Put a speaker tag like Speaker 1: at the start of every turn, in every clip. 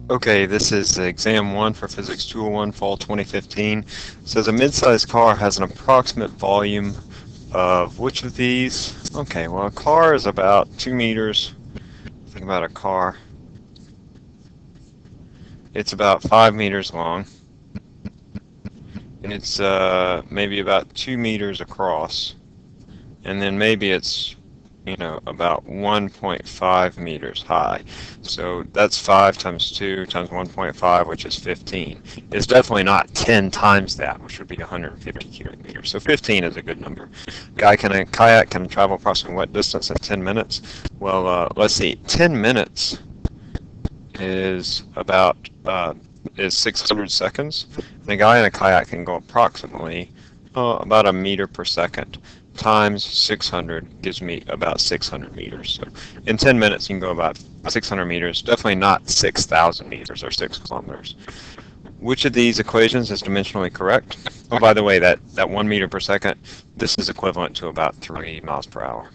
Speaker 1: Okay, this is exam 1 for Physics 201 Fall 2015. It says a mid-sized car has an approximate volume of which of these? Okay, well, a car is about 2 meters. Think about a car. It's about 5 meters long, and it's maybe about 2 meters across, and then maybe it's about 1.5 meters high. So that's 5 times 2 times 1.5, which is 15. It's definitely not 10 times that, which would be 150 cubic meters. So 15 is a good number. Kayak can travel approximately what distance in 10 minutes? Well, let's see. 10 minutes is is 600 seconds. The guy in a kayak can go approximately about a meter per second times 600 gives me about 600 meters. So in 10 minutes you can go about 600 meters, definitely not 6,000 meters or 6 kilometers. Which of these equations is dimensionally correct? Oh, by the way, that 1 meter per second, this is equivalent to about 3 miles per hour.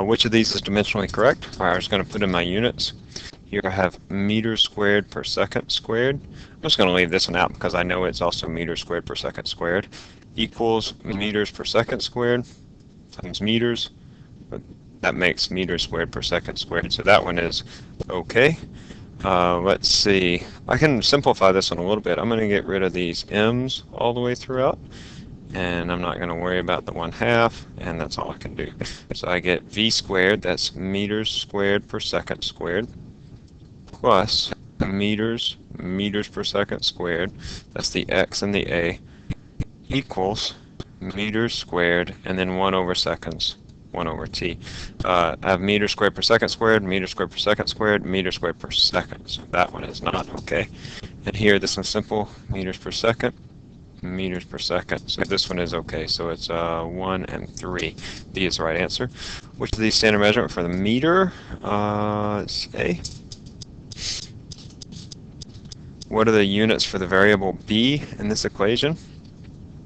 Speaker 1: Which of these is dimensionally correct? All right, I'm just going to put in my units. Here I have meters squared per second squared. I'm just going to leave this one out because I know it's also meters squared per second squared equals meters per second squared times meters. That makes meters squared per second squared. So that one is okay. Let's see. I can simplify this one a little bit. I'm going to get rid of these m's all the way throughout. And I'm not going to worry about the 1/2, and that's all I can do. So I get v squared, that's meters squared per second squared, plus meters per second squared, that's the x and the a, equals meters squared, and then 1 over seconds, 1 over t. I have meters squared per second squared, meters squared per second squared, meters squared per second. So that one is not okay. And here, this one's simple, meters per second, meters per second. So this one is okay. So it's 1 and 3. D is the right answer. Which of these standard measurement for the meter? It's A. What are the units for the variable b in this equation?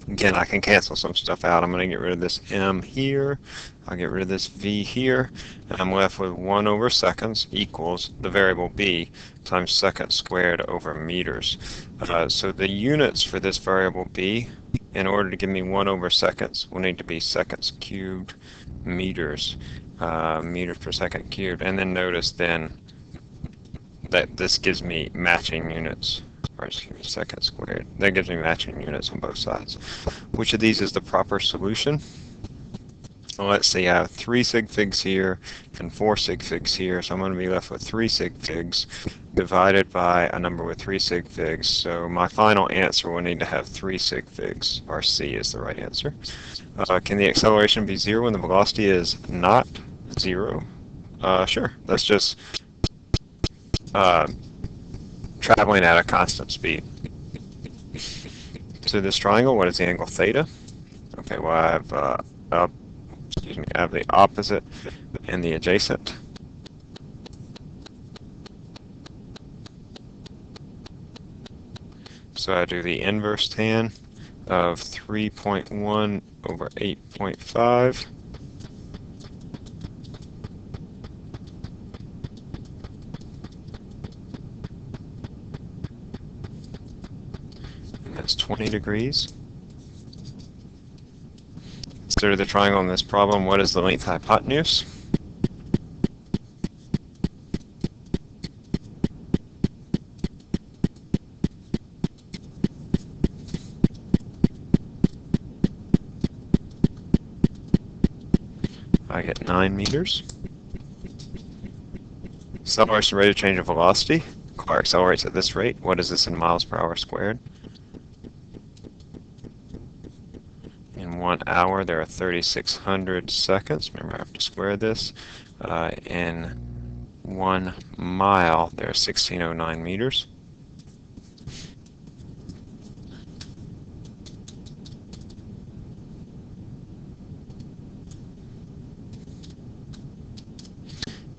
Speaker 1: Again, I can cancel some stuff out. I'm going to get rid of this m here. I'll get rid of this v here. And I'm left with 1 over seconds equals the variable b times seconds squared over meters. So the units for this variable b, in order to give me 1 over seconds, will need to be seconds cubed meters, meters per second cubed. And then notice then that this gives me matching units. Or excuse me, second squared. That gives me matching units on both sides. Which of these is the proper solution? Well, let's see, I have 3 sig figs here and 4 sig figs here, so I'm going to be left with 3 sig figs divided by a number with 3 sig figs. So my final answer will need to have 3 sig figs, or C is the right answer. Can the acceleration be 0 when the velocity is not 0? Sure, that's just traveling at a constant speed. So this triangle, what is the angle theta? Okay, well I have I have the opposite and the adjacent. So I do the inverse tan of 3.1 over 8.5. That's 20 degrees. Consider the triangle in this problem. What is the length hypotenuse? I get 9 meters. Acceleration rate of change of velocity. Car accelerates at this rate. What is this in miles per hour squared? In 1 hour, there are 3,600 seconds. Remember, I have to square this. In 1 mile, there are 1,609 meters.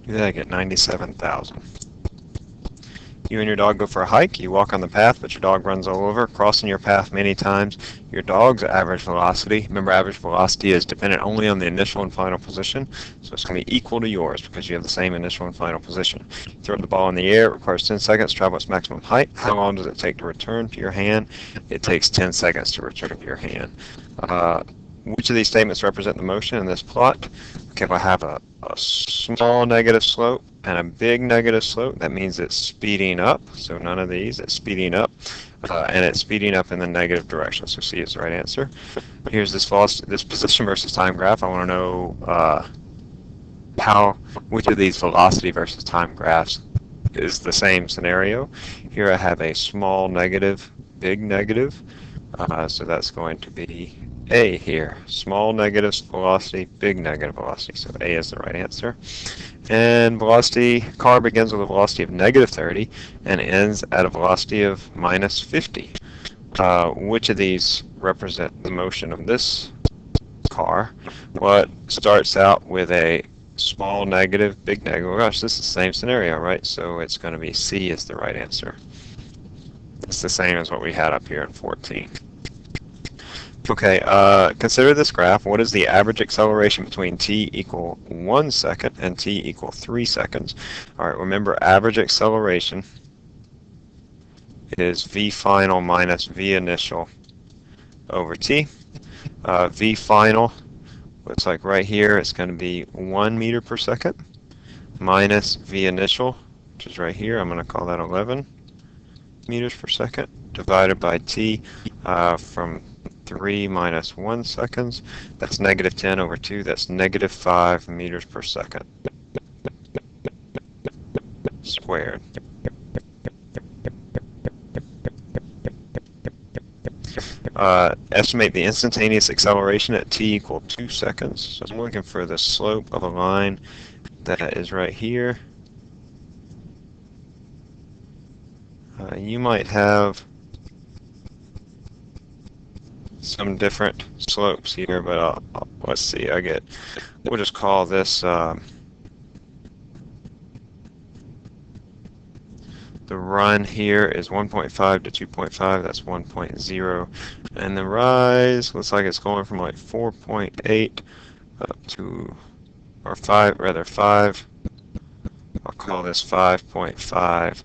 Speaker 1: Do that, I get 97,000. You and your dog go for a hike, you walk on the path, but your dog runs all over, crossing your path many times. Your dog's average velocity, remember average velocity is dependent only on the initial and final position, so it's going to be equal to yours because you have the same initial and final position. Throw the ball in the air, it requires 10 seconds, travel its maximum height. How long does it take to return to your hand? It takes 10 seconds to return to your hand. Which of these statements represent the motion in this plot? Okay, if I have a small negative slope and a big negative slope, that means it's speeding up. So none of these, it's speeding up. And it's speeding up in the negative direction. So C is the right answer. Here's this position versus time graph. I want to know which of these velocity versus time graphs is the same scenario. Here I have a small negative, big negative. So that's going to be A here. Small negative velocity, big negative velocity. So A is the right answer. And velocity, car begins with a velocity of negative 30 and ends at a velocity of minus 50. Which of these represent the motion of this car? Well, it starts out with a small negative, big negative. Oh gosh, this is the same scenario, right? So it's going to be C is the right answer. It's the same as what we had up here in 14. Okay, consider this graph. What is the average acceleration between t equal 1 second and t equal 3 seconds? All right, remember average acceleration is v final minus v initial over t. V final looks like right here it's going to be 1 meter per second minus v initial, which is right here. I'm going to call that 11 meters per second divided by t from 3 minus 1 seconds. That's negative 10 over 2. That's negative 5 meters per second squared. Estimate the instantaneous acceleration at t equal 2 seconds. So I'm looking for the slope of a line that is right here. You might have some different slopes here, but let's see. We'll just call this the run here is 1.5 to 2.5. That's 1.0, and the rise looks like it's going from like 4.8 up to, or 5 rather 5. I'll call this 5.5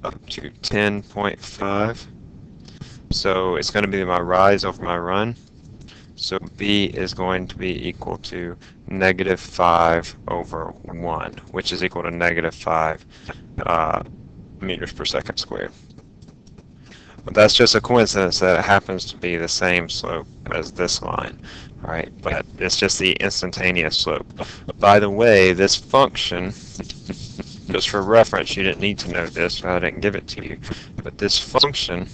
Speaker 1: up to 10.5. So it's going to be my rise over my run. So B is going to be equal to negative 5 over 1, which is equal to negative 5 meters per second squared. But that's just a coincidence that it happens to be the same slope as this line. All right, but it's just the instantaneous slope. By the way, this function, just for reference, you didn't need to know this, so I didn't give it to you, but this function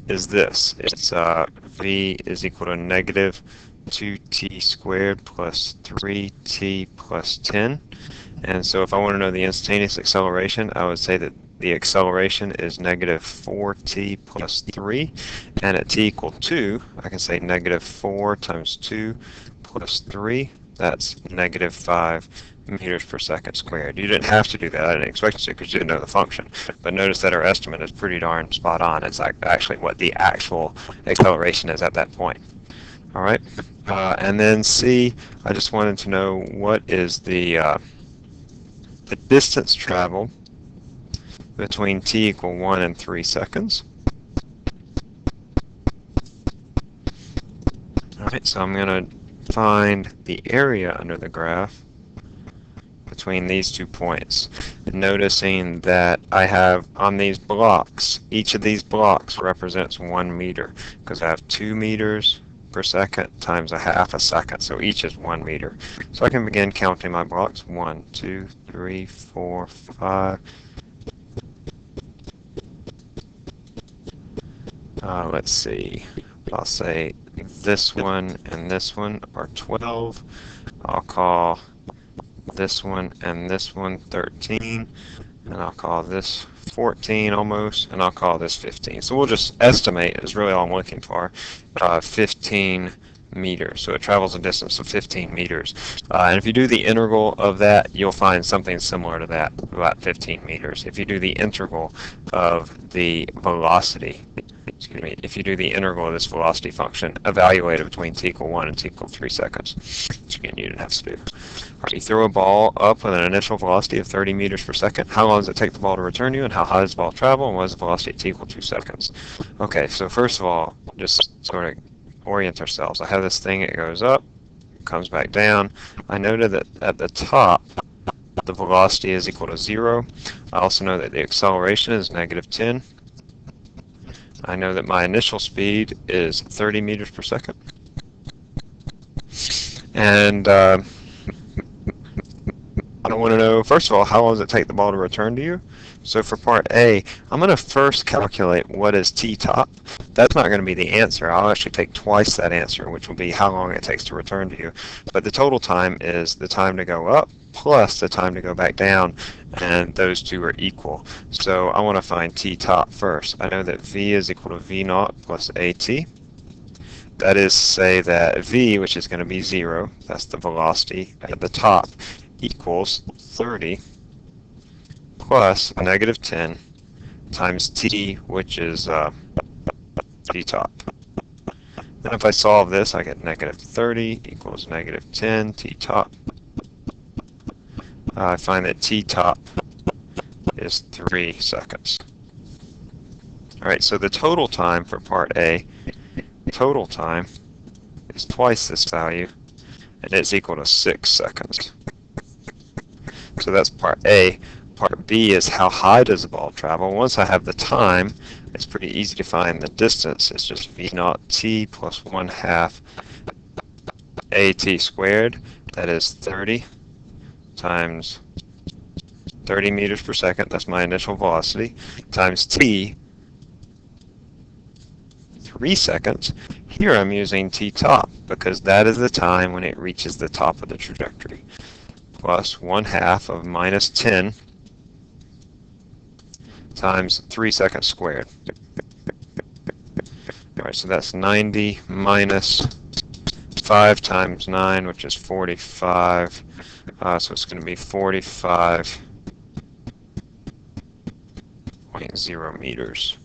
Speaker 1: is this. It's v is equal to negative 2t squared plus 3t plus 10. And so if I want to know the instantaneous acceleration, I would say that the acceleration is negative 4t plus 3. And at t equal 2, I can say negative 4 times 2 plus 3. That's negative 5 meters per second squared. You didn't have to do that. I didn't expect you to because you didn't know the function. But notice that our estimate is pretty darn spot on. It's like actually what the actual acceleration is at that point. All right. And then C, I just wanted to know what is the distance traveled between t equal 1 and 3 seconds. All right, so I'm going to find the area under the graph between these 2 points. Noticing that I have on these blocks, each of these blocks represents 1 meter because I have 2 meters per second times a half a second, so each is 1 meter. So I can begin counting my blocks. 1, 2, 3, 4, 5. Let's see. I'll say this one and this one are 12. I'll call this one and this one 13. And I'll call this 14 almost, and I'll call this 15. So we'll just estimate is really all I'm looking for. 15 meters. So it travels a distance of 15 meters. And if you do the integral of that, you'll find something similar to that, about 15 meters. If you do the integral of the velocity, excuse me, if you do the integral of this velocity function, evaluate it between t equal 1 and t equal 3 seconds, which again you didn't have to do. Right, you throw a ball up with an initial velocity of 30 meters per second. How long does it take the ball to return to you, and how high does the ball travel, and what is the velocity at t equal 2 seconds? Okay, so first of all, just sort of orient ourselves. I have this thing, it goes up, comes back down. I noted that at the top, the velocity is equal to 0. I also know that the acceleration is -10. I know that my initial speed is 30 meters per second. And I want to know, first of all, how long does it take the ball to return to you? So for part A, I'm going to first calculate what is t top. That's not going to be the answer. I'll actually take twice that answer, which will be how long it takes to return to you. But the total time is the time to go up plus the time to go back down, and those two are equal. So I want to find t top first. I know that v is equal to v naught plus at. That is to say that v, which is going to be 0, that's the velocity at the top, equals 30 plus -10 times t, which is t top. Then if I solve this, I get -30 equals -10 t top. I find that t top is 3 seconds. All right, so the total time for part A, total time is twice this value, and it's equal to 6 seconds. So that's part A. Part B is how high does the ball travel. Once I have the time, it's pretty easy to find the distance. It's just v naught t plus 1/2 at squared. That is 30 times 30 meters per second. That's my initial velocity. Times t, 3 seconds. Here I'm using t top because that is the time when it reaches the top of the trajectory. Plus 1/2 of -10 times 3 seconds squared. All right, so that's 90 minus 5 times 9, which is 45. So it's going to be 45.0 meters.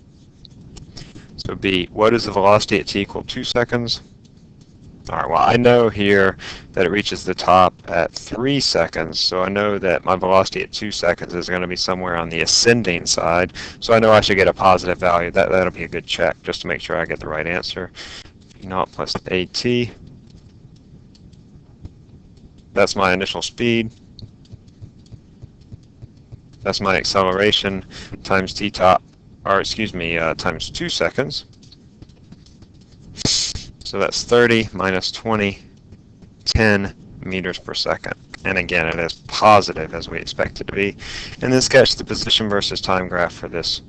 Speaker 1: So B, what is the velocity at t equal 2 seconds? All right, well, I know here that it reaches the top at 3 seconds, so I know that my velocity at 2 seconds is going to be somewhere on the ascending side, so I know I should get a positive value. That'll be a good check, just to make sure I get the right answer. V naught plus at. That's my initial speed. That's my acceleration times t top, or excuse me, times 2 seconds. So that's 30 minus 20, 10 meters per second. And again, it is positive as we expect it to be. And then sketch the position versus time graph for this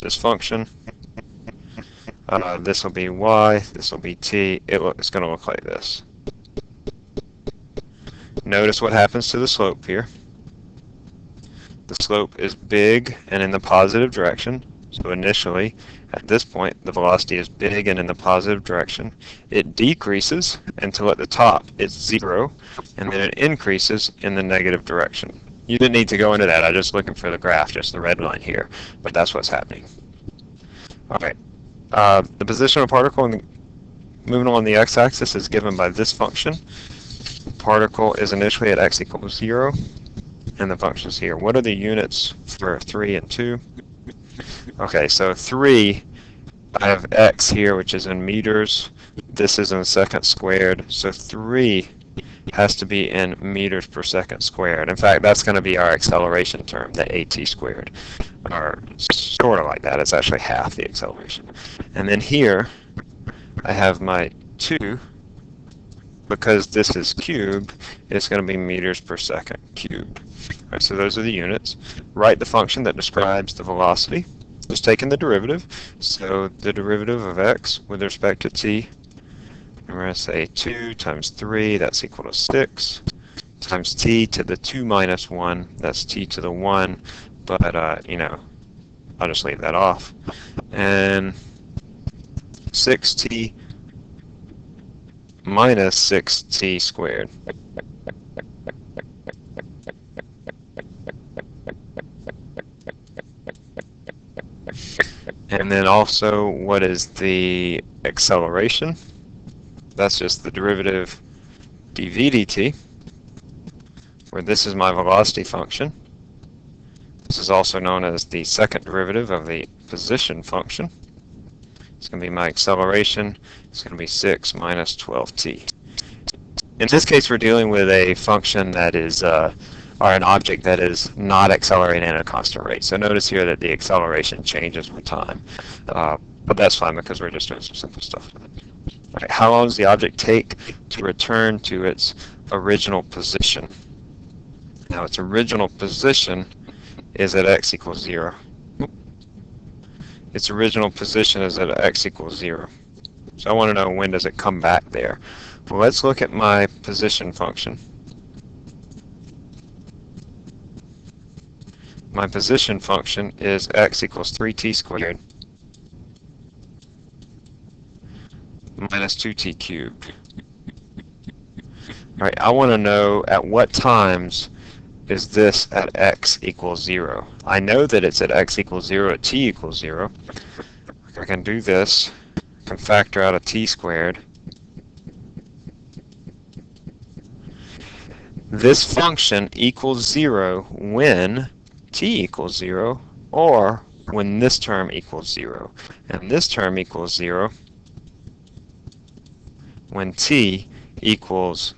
Speaker 1: function. This will be y, this will be t. It's going to look like this. Notice what happens to the slope here. The slope is big and in the positive direction. So initially, at this point, the velocity is big and in the positive direction. It decreases until at the top it's 0, and then it increases in the negative direction. You didn't need to go into that. I'm just looking for the graph, just the red line here. But that's what's happening. All right. The position of a particle moving along the x-axis is given by this function. The particle is initially at x equals 0, and the function is here. What are the units for 3 and 2? Okay, so 3, I have x here, which is in meters. This is in seconds squared. So 3 has to be in meters per second squared. In fact, that's going to be our acceleration term, the at squared. Or sort of like that. It's actually half the acceleration. And then here, I have my 2. Because this is cubed, it's going to be meters per second cubed. All right, so those are the units. Write the function that describes the velocity. Just taking the derivative. So the derivative of x with respect to t, and we're going to say 2 times 3, that's equal to 6, times t to the 2 minus 1, that's t to the 1, but, I'll just leave that off. And 6t minus 6t squared. And then also, what is the acceleration? That's just the derivative dv dt, where this is my velocity function. This is also known as the second derivative of the position function. It's going to be my acceleration. It's going to be 6 minus 12t. In this case, we're dealing with a function that is, or an object that is not accelerating at a constant rate. So notice here that the acceleration changes with time. But that's fine because we're just doing some simple stuff with it. Right, how long does the object take to return to its original position? Now, its original position is at x equals 0. Its original position is at x equals 0. So I want to know, when does it come back there? Well, let's look at my position function. My position function is x equals 3t squared minus 2t cubed. All right, I want to know at what times is this at x equals 0. I know that it's at x equals 0 at t equals 0. I can do this. I can factor out a t squared. This function equals 0 when t equals 0, or when this term equals 0. And this term equals 0 when t equals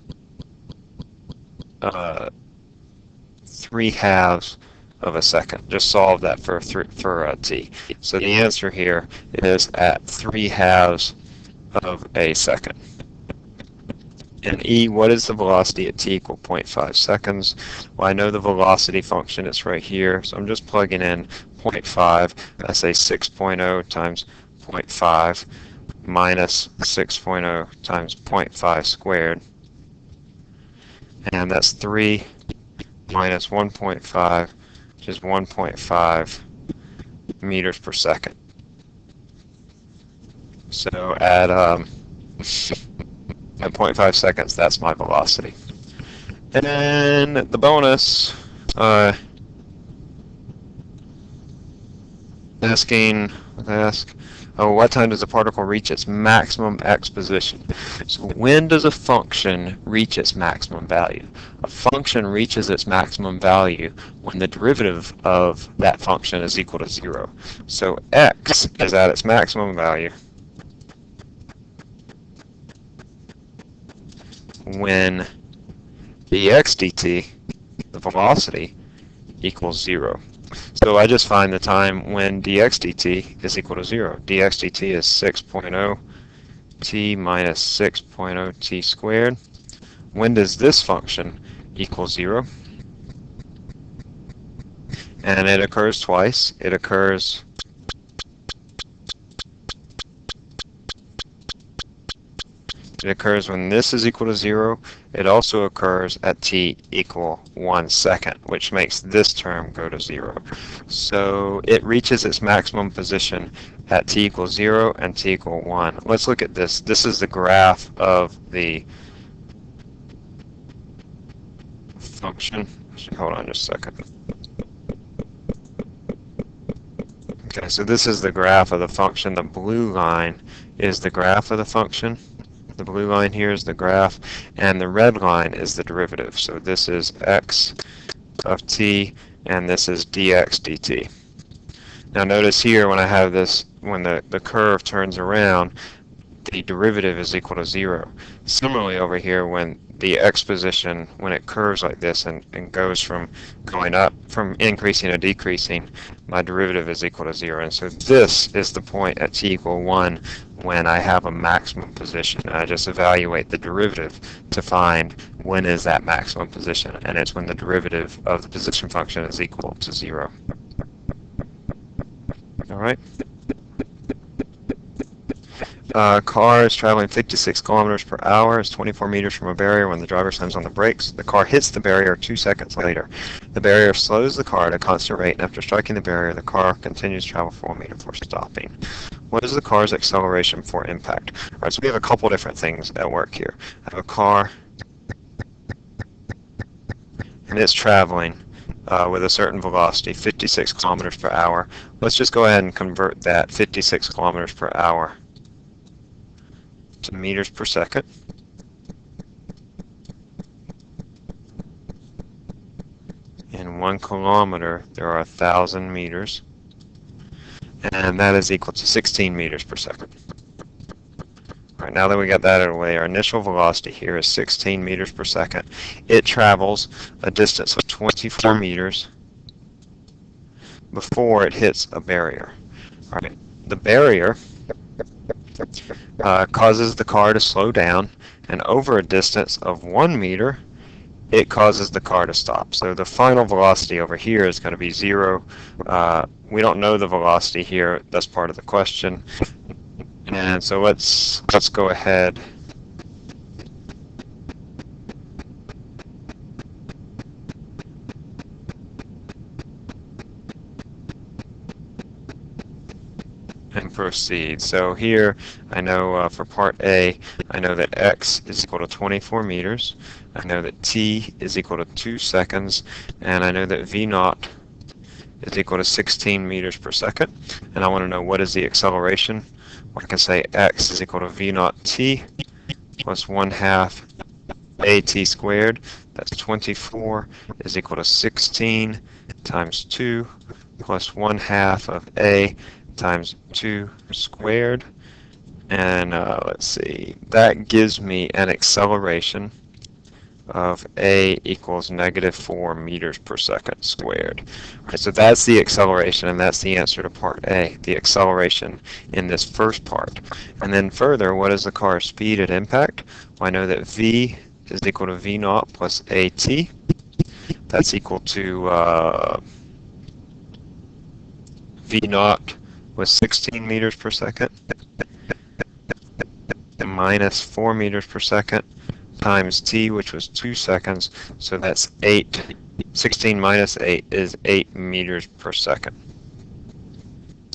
Speaker 1: 3/2 of a second. Just solve that for t. So the answer here is at 3/2 of a second. And E, what is the velocity at t equal 0.5 seconds? Well, I know the velocity function is right here, so I'm just plugging in 0.5. That's a 6.0 times 0.5 minus 6.0 times 0.5 squared. And that's 3 minus 1.5, which is 1.5 meters per second. So at 0.5 seconds, that's my velocity. And then the bonus, what time does a particle reach its maximum x position? So when does a function reach its maximum value? A function reaches its maximum value when the derivative of that function is equal to 0. So x is at its maximum value when dx dt, the velocity, equals 0. So I just find the time when dx dt is equal to 0. dx dt is 6.0 t minus 6.0 t squared. When does this function equal 0? And it occurs twice. It occurs when this is equal to 0. It also occurs at t equal 1 second, which makes this term go to 0. So it reaches its maximum position at t equals 0 and t equal 1. Let's look at this. This is the graph of the function. Hold on just a second. Okay, so this is the graph of the function. The blue line is the graph of the function. The blue line here is the graph, and the red line is the derivative. So this is x of t, and this is dx dt. Now notice here when I have this, when the curve turns around, the derivative is equal to 0. Similarly over here, when the x position, when it curves like this and goes from going up, from increasing to decreasing, my derivative is equal to 0. And so this is the point at t equal 1 when I have a maximum position. And I just evaluate the derivative to find when is that maximum position. And it's when the derivative of the position function is equal to 0. All right. Car is traveling 56 kilometers per hour, is 24 meters from a barrier when the driver slams on the brakes. The car hits the barrier 2 seconds later. The barrier slows the car at a constant rate, and after striking the barrier, the car continues to travel 4 meters before stopping. what is the car's acceleration before impact? All right, so we have a couple different things at work here. I have a car, and it's traveling with a certain velocity, 56 kilometers per hour. Let's just go ahead and convert that 56 kilometers per hour to meters per second. In 1 kilometer, there are 1,000 meters, and that is equal to 16 meters per second. All right, now that we got that out of the way, our initial velocity here is 16 meters per second. It travels a distance of 24 meters before it hits a barrier. All right, the barrier causes the car to slow down, and over a distance of 1 meter, it causes the car to stop. So the final velocity over here is going to be 0. We don't know the velocity here. That's part of the question. And so let's go ahead and proceed. So here I know for part A, I know that x is equal to 24 meters. I know that t is equal to 2 seconds, and I know that v naught is equal to 16 meters per second. And I want to know what is the acceleration. I can say x is equal to v naught t plus 1/2 at squared. That's 24 is equal to 16 times 2 plus 1/2 of a times 2 squared. And let's see, that gives me an acceleration of a equals -4 meters per second squared. Right, so that's the acceleration, and that's the answer to part A, the acceleration in this first part. And then further, what is the car's speed at impact? Well, I know that v is equal to v naught plus at. That's equal to v naught was 16 meters per second minus 4 meters per second times t, which was 2 seconds, so that's 8. 16 minus 8 is 8 meters per second.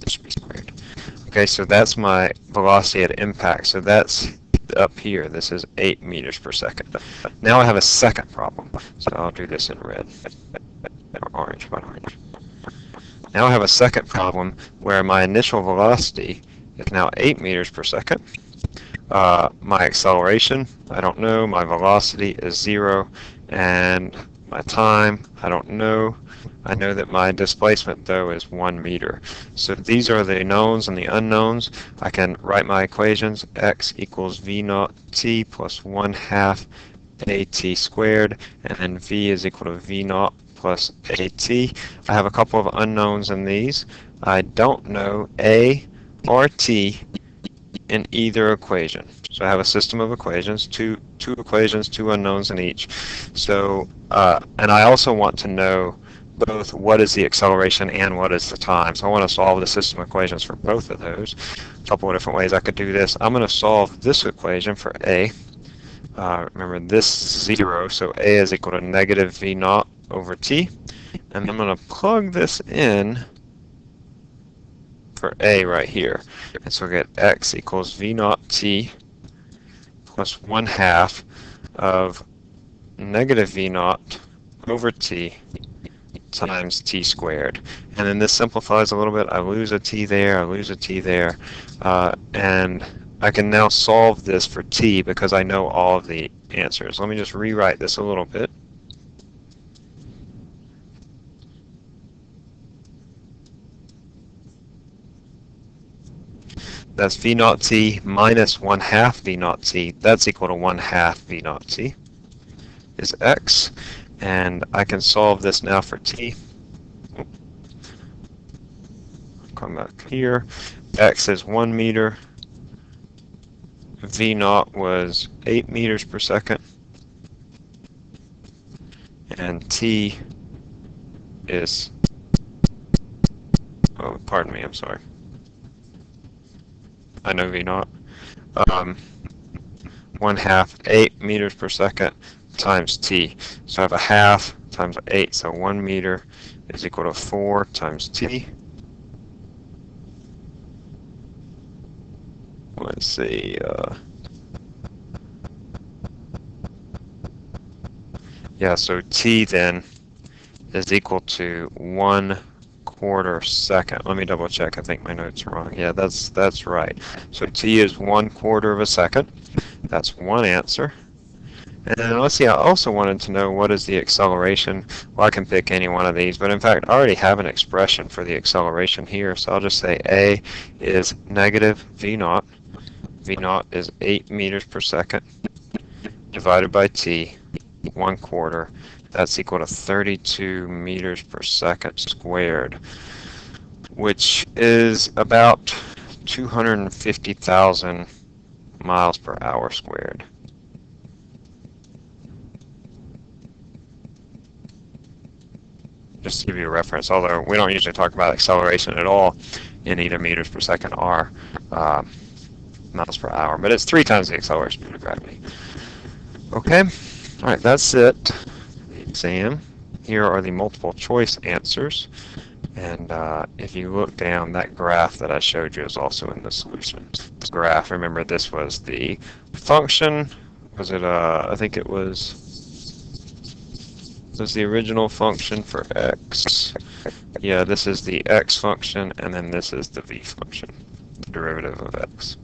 Speaker 1: This should be squared. Okay, so that's my velocity at impact, so that's up here. This is 8 meters per second. Now I have a second problem, so I'll do this in red, or orange, but orange. Now I have a second problem where my initial velocity is now 8 meters per second. My acceleration, I don't know. My velocity is 0, and my time, I don't know. I know that my displacement, though, is 1 meter. So these are the knowns and the unknowns. I can write my equations. X equals v naught t plus 1/2 at squared, and then v is equal to v naught plus at. I have a couple of unknowns in these. I don't know a or t in either equation. So I have a system of equations, two equations, 2 unknowns in each. So, and I also want to know both what is the acceleration and what is the time. So I want to solve the system equations for both of those. A couple of different ways I could do this. I'm going to solve this equation for a. Remember, this is 0, so a is equal to -v naught over t. And I'm going to plug this in for a right here. And so we get x equals v naught t plus 1/2 of -v naught over t times t squared. And then this simplifies a little bit. I lose a t there, I lose a t there. And I can now solve this for t because I know all of the answers. Let me just rewrite this a little bit. That's v naught t minus 1/2 v naught t. That's equal to 1/2 v naught t is x. And I can solve this now for t. Come back here. X is 1 meter. V naught was 8 meters per second. And t is, oh, pardon me, I'm sorry. I know v naught. 1/2, 8 meters per second times t. So I have a half times 8, so 1 meter is equal to 4 times t. let's see. Yeah, so t then is equal to 1/4 second. Let me double check. I think my notes are wrong. Yeah, that's right. So t is 1/4 of a second. That's one answer. And then let's see, I also wanted to know what is the acceleration. Well, I can pick any one of these, but in fact, I already have an expression for the acceleration here, so I'll just say A is negative v naught. V naught is 8 meters per second divided by t, 1/4. That's equal to 32 meters per second squared, which is about 250,000 miles per hour squared. Just to give you a reference, although we don't usually talk about acceleration at all in either meters per second or miles per hour, but it's 3 times the acceleration due to gravity. Okay, all right, that's it. The exam. Here are the multiple choice answers, and if you look down, that graph that I showed you is also in the solution. The graph, remember this was the function, was it, I think it was the original function for x. Yeah, this is the x function, and then this is the v function, the derivative of x.